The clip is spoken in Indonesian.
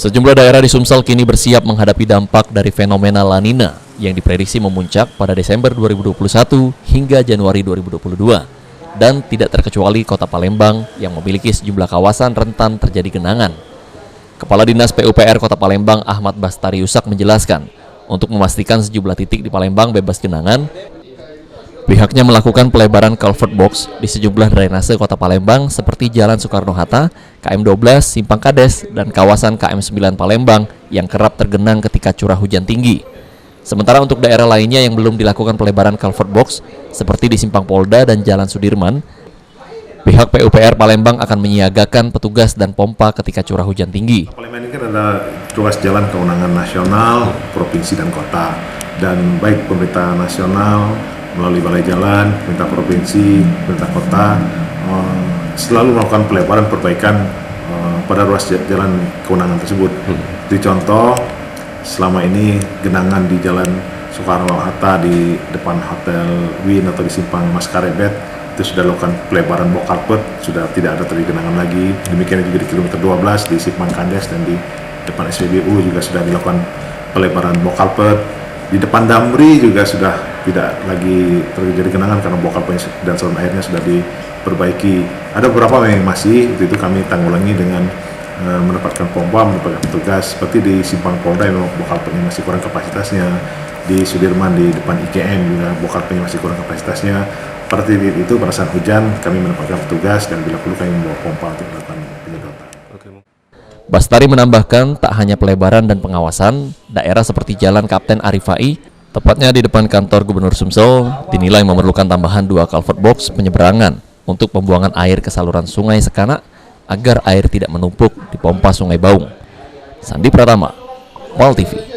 Sejumlah daerah di Sumsel kini bersiap menghadapi dampak dari fenomena La Nina yang diprediksi memuncak pada Desember 2021 hingga Januari 2022. Dan tidak terkecuali Kota Palembang yang memiliki sejumlah kawasan rentan terjadi genangan. Kepala Dinas PUPR Kota Palembang Ahmad Bastari Yusak menjelaskan, untuk memastikan sejumlah titik di Palembang bebas genangan, pihaknya melakukan pelebaran culvert box di sejumlah drainase Kota Palembang seperti Jalan Soekarno-Hatta, KM12, Simpang Kades, dan kawasan KM9 Palembang yang kerap tergenang ketika curah hujan tinggi. Sementara untuk daerah lainnya yang belum dilakukan pelebaran culvert box seperti di Simpang Polda dan Jalan Sudirman, pihak PUPR Palembang akan menyiagakan petugas dan pompa ketika curah hujan tinggi. Palembang ini kan ada ruas jalan kewenangan nasional, provinsi dan kota. Dan baik pemerintah nasional melalui balai jalan, pemerintah provinsi, pemerintah kota selalu melakukan pelebaran perbaikan pada ruas jalan kewenangan tersebut. Di contoh, selama ini genangan di Jalan Soekarno-Hatta di depan Hotel Win atau di Simpang Mas Karebet itu sudah dilakukan pelebaran box culvert, sudah tidak ada terjadi genangan lagi. Demikian juga di kilometer 12 di Simpang Kades dan di depan SPBU juga sudah dilakukan pelebaran box culvert. Di depan Damri juga sudah tidak lagi terjadi genangan karena box culvert dan saluran airnya sudah diperbaiki. Ada beberapa yang masih, itu kami tanggulangi dengan menempatkan pompa, menempatkan petugas seperti di Simpang Polda yang box culvertnya masih kurang kapasitasnya, di Sudirman di depan IKN juga box culvertnya masih kurang kapasitasnya. Pada titik itu pada saat hujan kami menempatkan petugas dan bila perlu kami membawa pompa untuk melakukan penyedotan. Bastari menambahkan tak hanya pelebaran dan pengawasan, daerah seperti Jalan Kapten Arifai, tepatnya di depan kantor Gubernur Sumsel, dinilai memerlukan tambahan 2 culvert box penyeberangan untuk pembuangan air ke saluran Sungai Sekanak agar air tidak menumpuk di pompa Sungai Baung. Sandi Pratama, Mal TV.